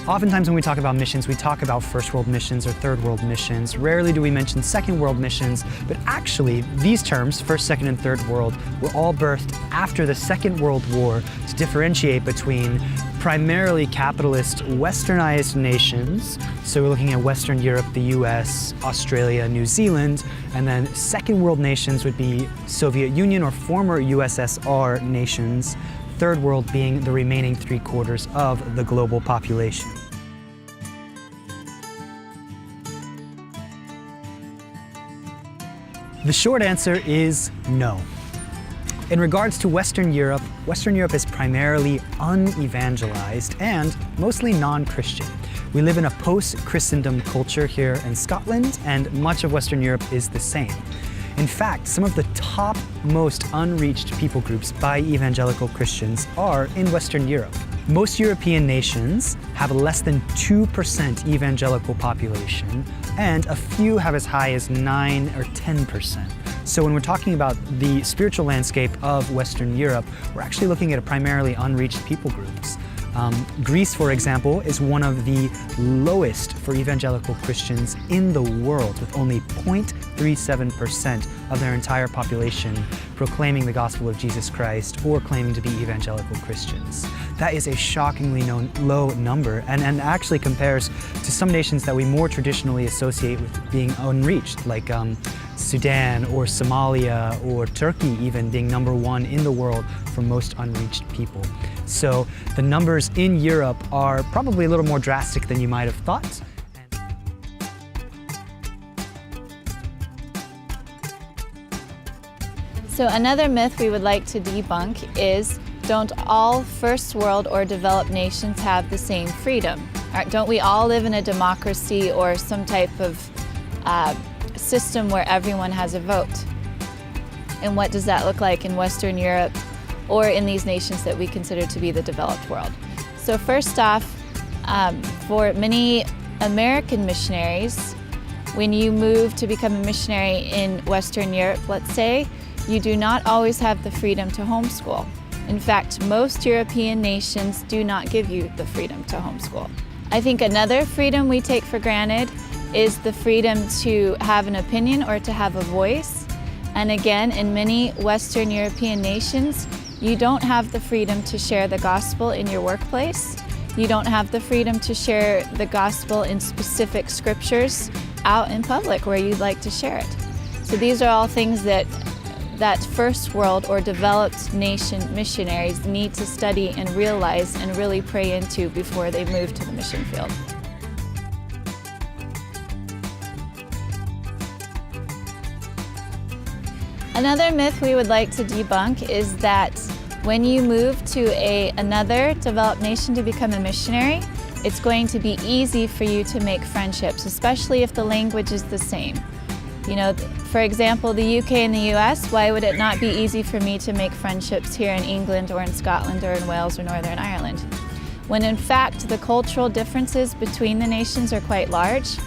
Oftentimes when we talk about missions, we talk about first world missions or third world missions. Rarely do we mention second world missions, but actually these terms, first, second, and third world, were all birthed after the Second World War to differentiate between primarily capitalist westernized nations, so we're looking at Western Europe, the US, Australia, New Zealand, and then second world nations would be Soviet Union or former USSR nations, third world being the remaining 3/4 of the global population. The short answer is no. In regards to Western Europe is primarily unevangelized and mostly non-Christian. We live in a post-Christendom culture here in Scotland, and much of Western Europe is the same. In fact, some of the top most unreached people groups by evangelical Christians are in Western Europe. Most European nations have less than 2% evangelical population, and a few have as high as 9 or 10%. So when we're talking about the spiritual landscape of Western Europe, we're actually looking at primarily unreached people groups. Greece, for example, is one of the lowest for evangelical Christians in the world, with only 0.37% of their entire population proclaiming the gospel of Jesus Christ or claiming to be evangelical Christians. That is a shockingly low number, and actually compares to some nations that we more traditionally associate with being unreached, like Sudan or Somalia or Turkey even being #1 in the world for most unreached people. So the numbers in Europe are probably a little more drastic than you might have thought. So another myth we would like to debunk is, don't all first world or developed nations have the same freedom? Don't we all live in a democracy or some type of system where everyone has a vote? And what does that look like in Western Europe or in these nations that we consider to be the developed world? So first off, for many American missionaries, when you move to become a missionary in Western Europe, let's say, you do not always have the freedom to homeschool. In fact, most European nations do not give you the freedom to homeschool. I think another freedom we take for granted is the freedom to have an opinion or to have a voice. And again, in many Western European nations, you don't have the freedom to share the gospel in your workplace. You don't have the freedom to share the gospel in specific scriptures out in public where you'd like to share it. So these are all things that first world or developed nation missionaries need to study and realize and really pray into before they move to the mission field. Another myth we would like to debunk is that when you move to another developed nation to become a missionary, it's going to be easy for you to make friendships, especially if the language is the same. You know, for example, the UK and the US, why would it not be easy for me to make friendships here in England or in Scotland or in Wales or Northern Ireland? When in fact, the cultural differences between the nations are quite large,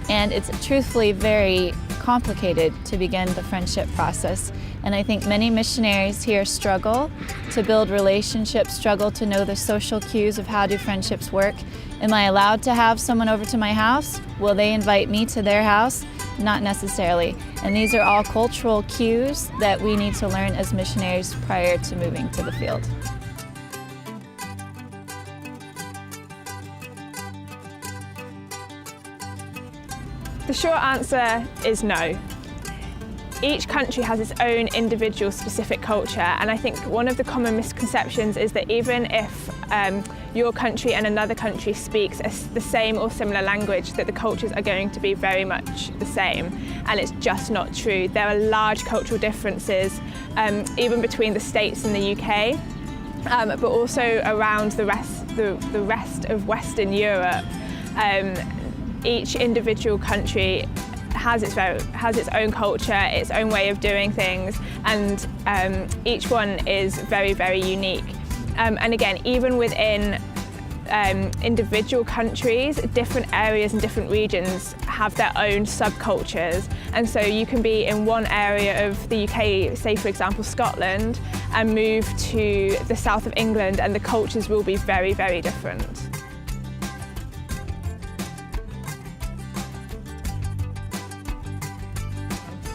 and it's truthfully very complicated to begin the friendship process. And I think many missionaries here struggle to build relationships, struggle to know the social cues of how do friendships work. Am I allowed to have someone over to my house? Will they invite me to their house? Not necessarily. And these are all cultural cues that we need to learn as missionaries prior to moving to the field. The short answer is no. Each country has its own individual specific culture, and I think one of the common misconceptions is that even if your country and another country speaks the same or similar language, that the cultures are going to be very much the same, and it's just not true. There are large cultural differences even between the States and the UK, but also around the rest of Western Europe. Each individual country has its own culture, its own way of doing things, and each one is very, very unique. And again, even within individual countries, different areas and different regions have their own subcultures, and so you can be in one area of the UK, say for example Scotland, and move to the south of England and the cultures will be very, very different.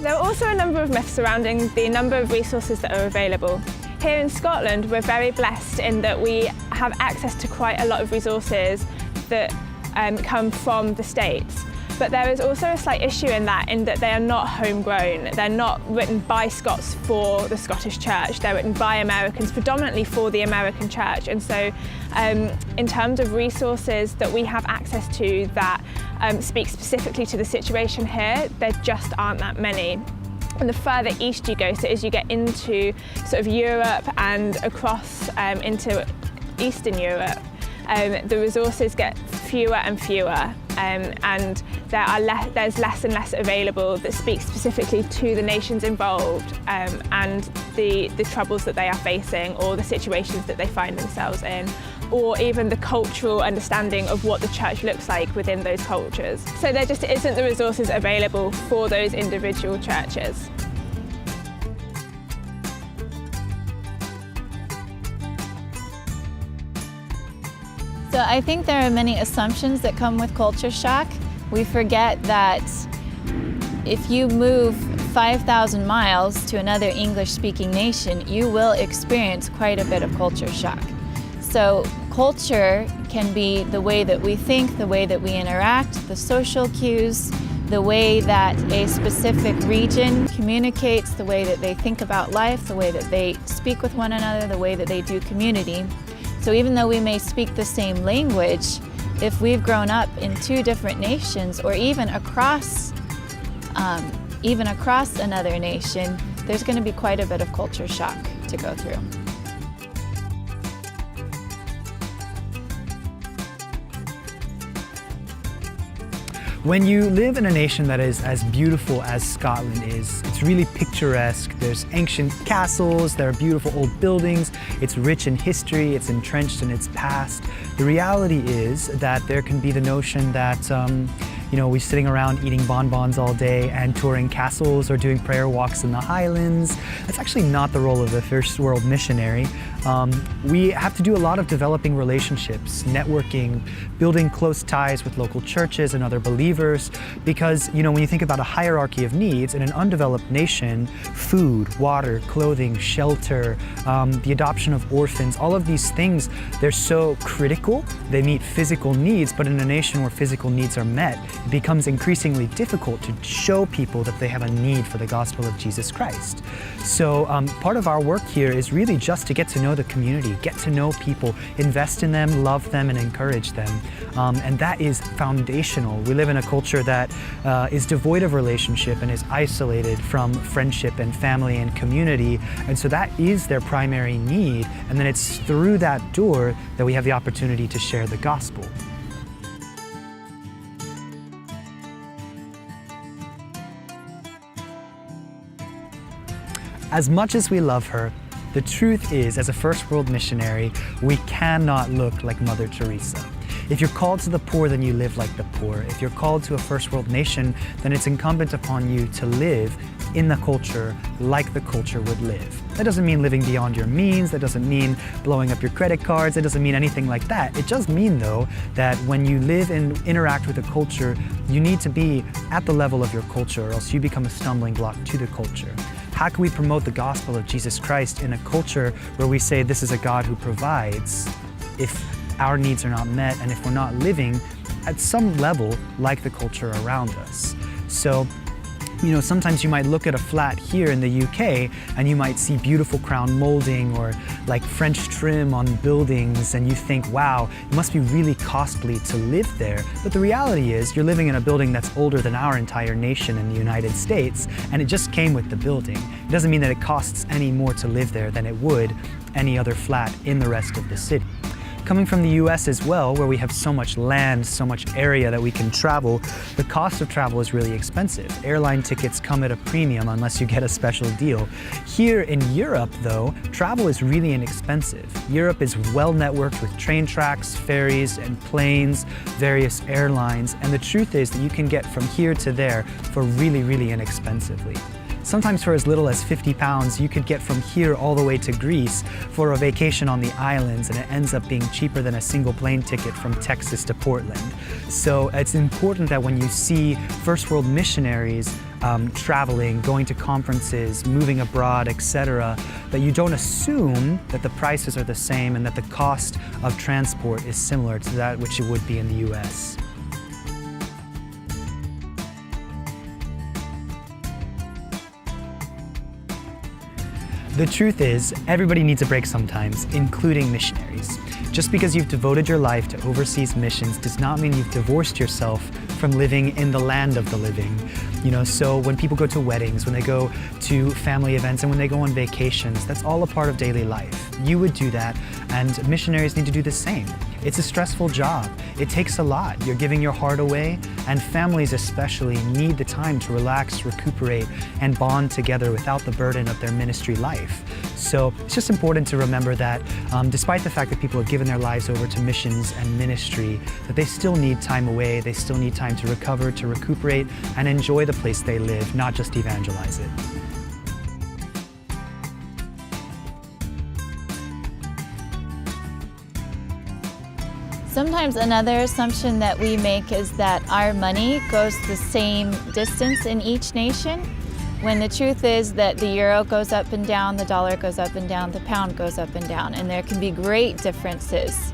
There are also a number of myths surrounding the number of resources that are available. Here in Scotland, we're very blessed in that we have access to quite a lot of resources that come from the States. But there is also a slight issue in that they are not homegrown. They're not written by Scots for the Scottish Church. They're written by Americans, predominantly for the American Church. And so in terms of resources that we have access to that speak specifically to the situation here, there just aren't that many. And the further east you go, so as you get into sort of Europe and across into Eastern Europe, the resources get fewer and fewer, and there's less and less available that speaks specifically to the nations involved and the troubles that they are facing, or the situations that they find themselves in, or even the cultural understanding of what the church looks like within those cultures. So there just isn't the resources available for those individual churches. So I think there are many assumptions that come with culture shock. We forget that if you move 5,000 miles to another English-speaking nation, you will experience quite a bit of culture shock. So culture can be the way that we think, the way that we interact, the social cues, the way that a specific region communicates, the way that they think about life, the way that they speak with one another, the way that they do community. So even though we may speak the same language, if we've grown up in two different nations, or even across another nation, there's going to be quite a bit of culture shock to go through. When you live in a nation that is as beautiful as Scotland is, it's really picturesque. There's ancient castles, there are beautiful old buildings, it's rich in history, it's entrenched in its past. The reality is that there can be the notion that we're sitting around eating bonbons all day and touring castles or doing prayer walks in the Highlands. That's actually not the role of the first world missionary. We have to do a lot of developing relationships, networking, building close ties with local churches and other believers, because when you think about a hierarchy of needs in an undeveloped nation, food, water, clothing, shelter, the adoption of orphans, all of these things, they're so critical. They meet physical needs, but in a nation where physical needs are met, it becomes increasingly difficult to show people that they have a need for the gospel of Jesus Christ. So part of our work here is really just to get to know the community, get to know people, invest in them, love them, and encourage them. And that is foundational. We live in a culture that is devoid of relationship and is isolated from friendship and family and community. And so that is their primary need. And then it's through that door that we have the opportunity to share the gospel. As much as we love her, the truth is, as a first world missionary, we cannot look like Mother Teresa. If you're called to the poor, then you live like the poor. If you're called to a first world nation, then it's incumbent upon you to live in the culture like the culture would live. That doesn't mean living beyond your means. That doesn't mean blowing up your credit cards. It doesn't mean anything like that. It does mean, though, that when you live and interact with a culture, you need to be at the level of your culture, or else you become a stumbling block to the culture. How can we promote the gospel of Jesus Christ in a culture where we say this is a God who provides if our needs are not met and if we're not living at some level like the culture around us? So, sometimes you might look at a flat here in the UK and you might see beautiful crown molding or like French trim on buildings, and you think, wow, it must be really costly to live there. But the reality is you're living in a building that's older than our entire nation in the United States, and it just came with the building. It doesn't mean that it costs any more to live there than it would any other flat in the rest of the city. Coming from the US as well, where we have so much land, so much area that we can travel, the cost of travel is really expensive. Airline tickets come at a premium unless you get a special deal. Here in Europe, though, travel is really inexpensive. Europe is well networked with train tracks, ferries, and planes, various airlines, and the truth is that you can get from here to there for really, really inexpensively. Sometimes for as little as 50 pounds, you could get from here all the way to Greece for a vacation on the islands, and it ends up being cheaper than a single plane ticket from Texas to Portland. So it's important that when you see first world missionaries traveling, going to conferences, moving abroad, etc., that you don't assume that the prices are the same and that the cost of transport is similar to that which it would be in the US. The truth is, everybody needs a break sometimes, including missionaries. Just because you've devoted your life to overseas missions does not mean you've divorced yourself from living in the land of the living. So when people go to weddings, when they go to family events, and when they go on vacations, that's all a part of daily life. You would do that, and missionaries need to do the same. It's a stressful job. It takes a lot. You're giving your heart away, and families especially need the time to relax, recuperate, and bond together without the burden of their ministry life. So it's just important to remember that despite the fact that people have given their lives over to missions and ministry, that they still need time away, they still need time to recover, to recuperate, and enjoy the place they live, not just evangelize it. Sometimes another assumption that we make is that our money goes the same distance in each nation, when the truth is that the euro goes up and down, the dollar goes up and down, the pound goes up and down, and there can be great differences.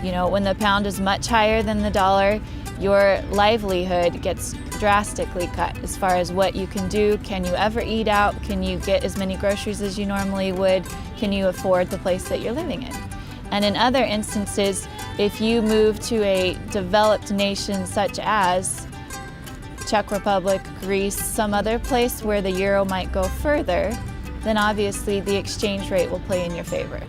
When the pound is much higher than the dollar, your livelihood gets drastically cut as far as what you can do. Can you ever eat out? Can you get as many groceries as you normally would? Can you afford the place that you're living in? And in other instances, if you move to a developed nation such as Czech Republic, Greece, some other place where the euro might go further, then obviously the exchange rate will play in your favor.